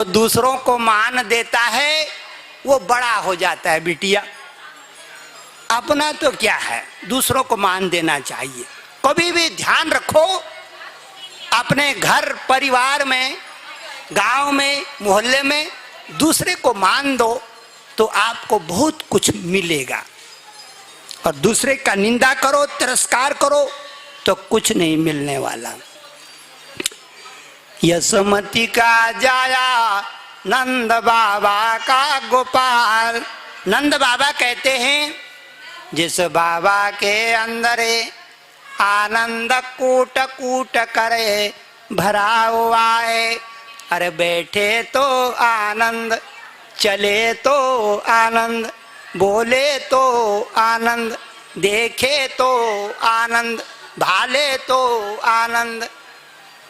दूसरों को मान देता है वो बड़ा हो जाता है बिटिया। अपना तो क्या है, दूसरों को मान देना चाहिए। कभी भी ध्यान रखो, अपने घर परिवार में, गांव में, मोहल्ले में दूसरे को मान दो तो आपको बहुत कुछ मिलेगा। और दूसरे का निंदा करो, तिरस्कार करो तो कुछ नहीं मिलने वाला। यशोमती का जाया नंद बाबा का गोपाल। नंद बाबा कहते हैं जिस बाबा के अंदर आनंद कूट कूट करे भरा हुआ है। अरे बैठे तो आनंद, चले तो आनंद, बोले तो आनंद, देखे तो आनंद, भाले तो आनंद।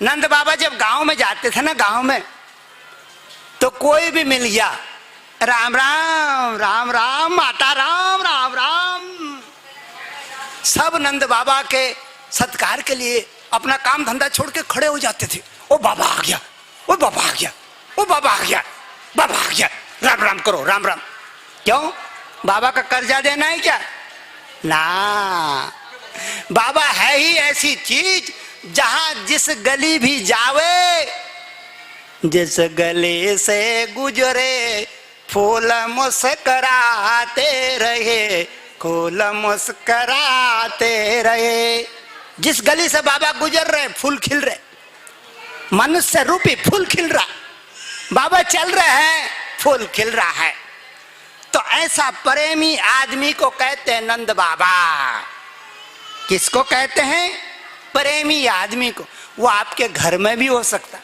नंद बाबा जब गांव में जाते थे ना, गांव में तो कोई भी मिल गया, राम राम राम राम, माता राम राम राम, सब नंद बाबा के सत्कार के लिए अपना काम धंधा छोड़ के खड़े हो जाते थे। ओ बाबा आ गया, ओ बाबा आ गया, ओ बाबा आ गया, बाबा आ गया, राम राम करो, राम राम। क्यों? बाबा का कर्जा देना है क्या? ना, बाबा है ही ऐसी चीज जहां जिस गली भी जावे, जिस गली से गुजरे फूल मुस्कराते रहे, फूल मुस्कराते रहे। जिस गली से बाबा गुजर रहे फूल खिल रहे, मनुष्य रूपी फूल खिल रहा, बाबा चल रहे हैं फूल खिल रहा है। तो ऐसा प्रेमी आदमी को कहते हैं नंद बाबा। किसको कहते हैं? प्रेमी आदमी को। वो आपके घर में भी हो सकता,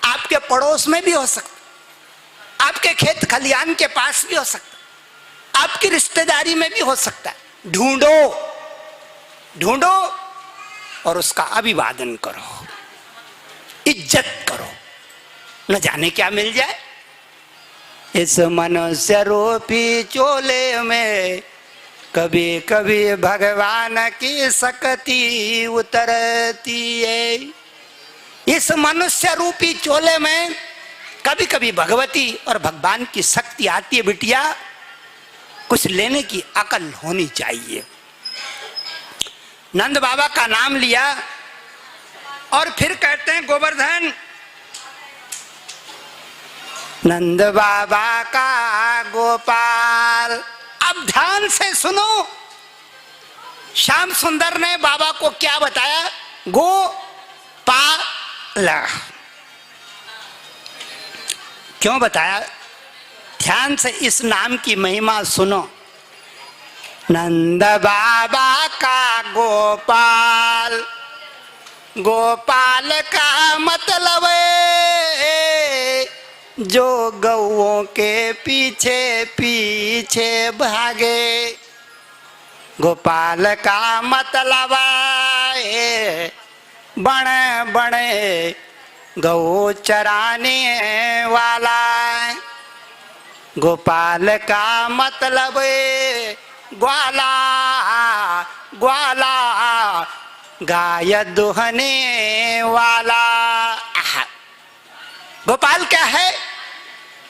आपके पड़ोस में भी हो सकता, आपके खेत खलियान के पास भी हो सकता, आपकी रिश्तेदारी में भी हो सकता है। ढूंढो, ढूंढो और उसका अभिवादन करो, इज्जत करो, न जाने क्या मिल जाए। इस मनुष्य रूपी चोले में कभी कभी भगवान की शक्ति उतरती है। इस मनुष्य रूपी चोले में कभी कभी भगवती और भगवान की शक्ति आती है। बिटिया, कुछ लेने की अकल होनी चाहिए। नंद बाबा का नाम लिया और फिर कहते हैं गोवर्धन, नंद बाबा का गोपाल। अब ध्यान से सुनो, श्याम सुंदर ने बाबा को क्या बताया? गोपाल। क्यों बताया? ध्यान से इस नाम की महिमा सुनो। नंद बाबा का गोपाल, गोपाल का मतलब जो गौओं के पीछे पीछे भागे। गोपाल का मतलब बड़े बड़े गौ चराने वाला। गोपाल का मतलब ग्वाला, ग्वाला गाय दुहने वाला। गोपाल क्या है?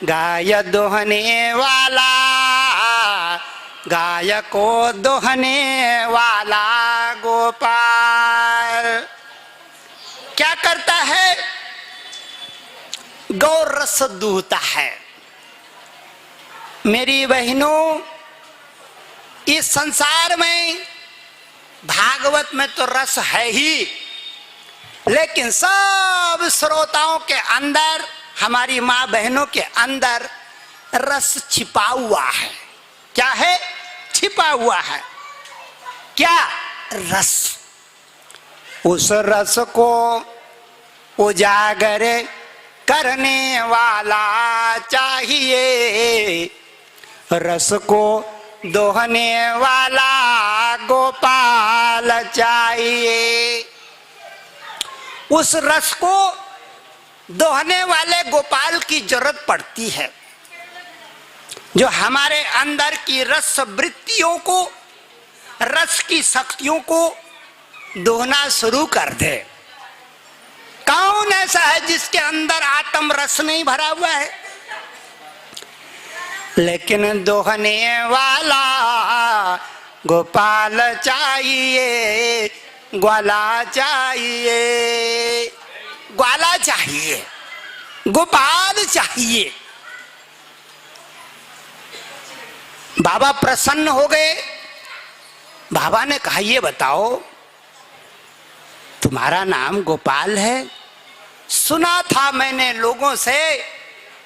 गाय दोहने वाला, गाय को दोहने वाला गोपाल। क्या करता है? गौ रस दूहता है। मेरी बहनों, इस संसार में भागवत में तो रस है ही, लेकिन सब श्रोताओं के अंदर, हमारी माँ बहनों के अंदर रस छिपा हुआ है। क्या है? छिपा हुआ है। क्या? रस। उस रस को उजागर करने वाला चाहिए, रस को दोहने वाला गोपाल चाहिए। उस रस को दोहने वाले गोपाल की जरूरत पड़ती है, जो हमारे अंदर की रस वृत्तियों को, रस की शक्तियों को दोहना शुरू कर दे। कौन ऐसा है जिसके अंदर आत्म रस नहीं भरा हुआ है? लेकिन दोहने वाला गोपाल चाहिए, ग्वाला चाहिए, ग्वाला चाहिए, गोपाल चाहिए। बाबा प्रसन्न हो गए। बाबा ने कहा, ये बताओ तुम्हारा नाम गोपाल है? सुना था मैंने लोगों से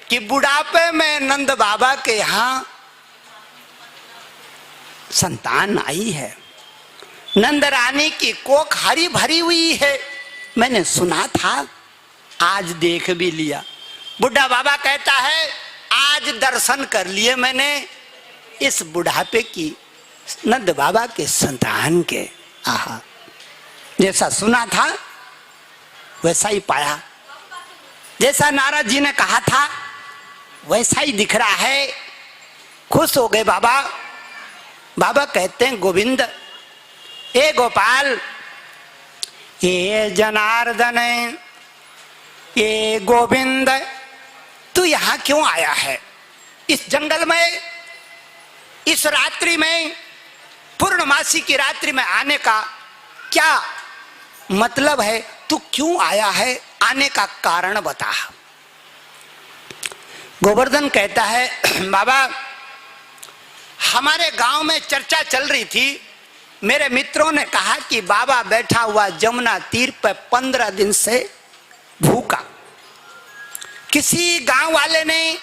कि बुढ़ापे में नंद बाबा के यहां संतान आई है, नंद रानी की कोख हरी भरी हुई है। मैंने सुना था, आज देख भी लिया। बुढ़ा बाबा कहता है, आज दर्शन कर लिए मैंने इस बुढ़ापे की नंद बाबा के संतान के। आहा, जैसा सुना था वैसा ही पाया, जैसा नारद जी ने कहा था वैसा ही दिख रहा है। खुश हो गए बाबा। बाबा कहते हैं, गोविंद, ए गोपाल, ये जनार्दन, ये गोविंद, तू यहां क्यों आया है? इस जंगल में, इस रात्रि में, पूर्णमासी की रात्रि में आने का क्या मतलब है? तू क्यों आया है? आने का कारण बता। गोवर्धन कहता है, बाबा, हमारे गांव में चर्चा चल रही थी। मेरे मित्रों ने कहा कि बाबा बैठा हुआ जमुना तीर पर 15 दिन से भूखा, किसी गांव वाले ने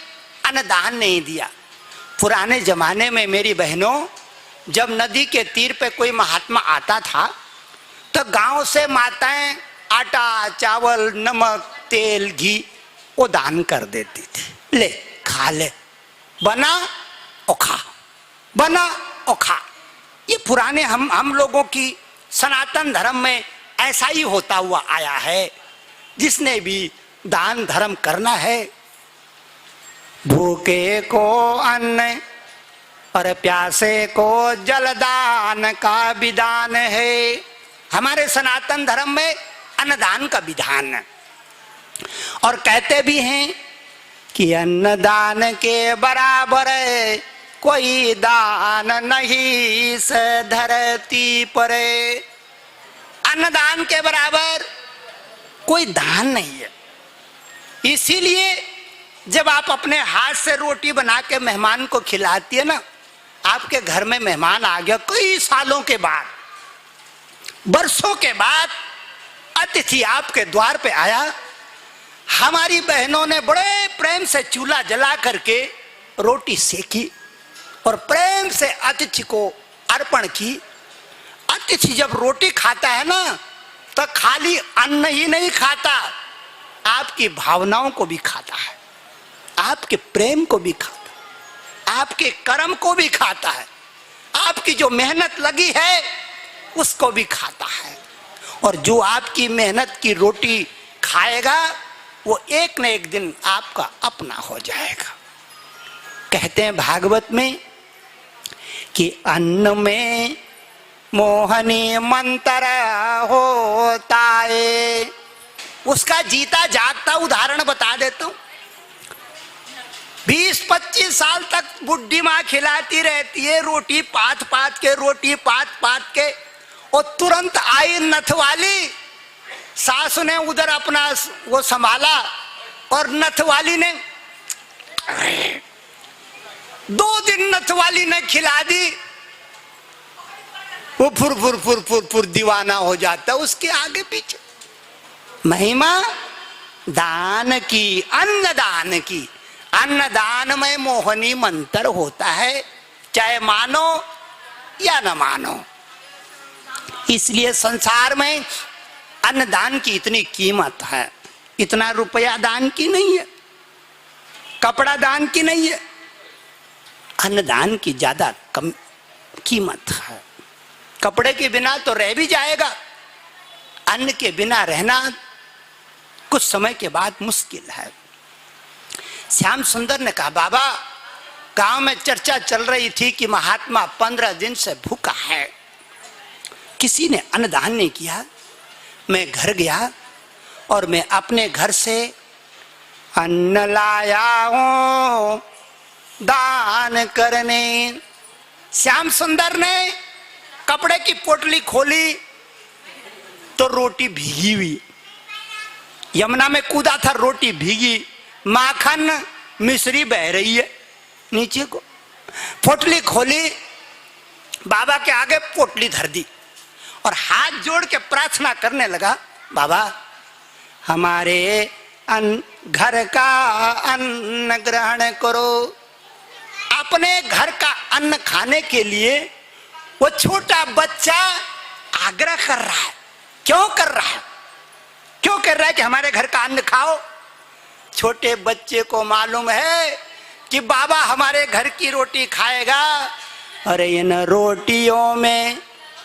अन्नदान नहीं दिया। पुराने जमाने में मेरी बहनों, जब नदी के तीर पे कोई महात्मा आता था तो गांव से माताएं आटा, चावल, नमक, तेल, घी वो दान कर देती थी। ले खा ले, बना और खा, बना और खा। ये पुराने हम लोगों की सनातन धर्म में ऐसा ही होता हुआ आया है। जिसने भी दान धर्म करना है, भूखे को अन्न और प्यासे को जलदान का विधान है। हमारे सनातन धर्म में अन्नदान का विधान है। और कहते भी हैं कि अन्नदान के बराबर कोई दान नहीं इस धरती पर। अन्नदान के बराबर कोई दान नहीं है। इसीलिए जब आप अपने हाथ से रोटी बना के मेहमान को खिलाती है ना, आपके घर में मेहमान आ गया, कई सालों के बाद, बरसों के बाद अतिथि आपके द्वार पे आया, हमारी बहनों ने बड़े प्रेम से चूल्हा जला करके रोटी सेकी और प्रेम से अतिथि को अर्पण की। अतिथि जब रोटी खाता है ना, तो खाली अन्न ही नहीं खाता, आपकी भावनाओं को भी खाता है, आपके प्रेम को भी खाता है, आपके कर्म को भी खाता है, आपकी जो मेहनत लगी है उसको भी खाता है। और जो आपकी मेहनत की रोटी खाएगा वो एक न एक दिन आपका अपना हो जाएगा। कहते हैं भागवत में कि अन्न में मोहनी मंत्र होता है। उसका जीता जागता उदाहरण बता देता हूं। 20-25 साल तक बुढ़ी माँ खिलाती रहती है रोटी पात पात के, रोटी पात पात के, और तुरंत आई नथ वाली। सासु ने उधर अपना वो संभाला और नथ वाली ने 2 दिन नथ वाली ने खिला दी। वो फुर फुर फुर फुर फुर दीवाना हो जाता उसके आगे पीछे। महिमा दान की, अन्नदान की। अन्नदान में मोहनी मंत्र होता है, चाहे मानो या न मानो। इसलिए संसार में अन्नदान की इतनी कीमत है। इतना रुपया दान की नहीं है, कपड़ा दान की नहीं है, अन्नदान की ज्यादा कम कीमत है। कपड़े के बिना तो रह भी जाएगा, अन्न के बिना रहना कुछ समय के बाद मुश्किल है। श्याम सुंदर ने कहा, बाबा गांव में चर्चा चल रही थी कि महात्मा 15 दिन से भूखा है, किसी ने अन्नदान नहीं किया। मैं घर गया और मैं अपने घर से अन्न लाया हूं दान करने। श्याम सुंदर ने कपड़े की पोटली खोली तो रोटी भीगी हुई, यमुना में कूदा था, रोटी भीगी, माखन मिश्री बह रही है नीचे को। पोटली खोली, बाबा के आगे पोटली धर दी और हाथ जोड़ के प्रार्थना करने लगा, बाबा हमारे घर का अन्न ग्रहण करो। अपने घर का अन्न खाने के लिए वो छोटा बच्चा आग्रह कर रहा है। क्यों कर रहा है? क्यों कर रहा है कि हमारे घर का अन्न खाओ? छोटे बच्चे को मालूम है कि बाबा हमारे घर की रोटी खाएगा। अरे इन रोटियों में,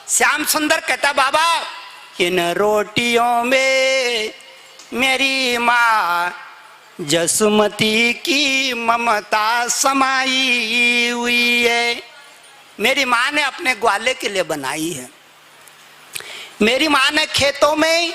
श्याम सुंदर कहता, बाबा इन रोटियों में मेरी माँ जसुमती की ममता समाई हुई है। मेरी माँ ने अपने ग्वाले के लिए बनाई है। मेरी माँ ने खेतों में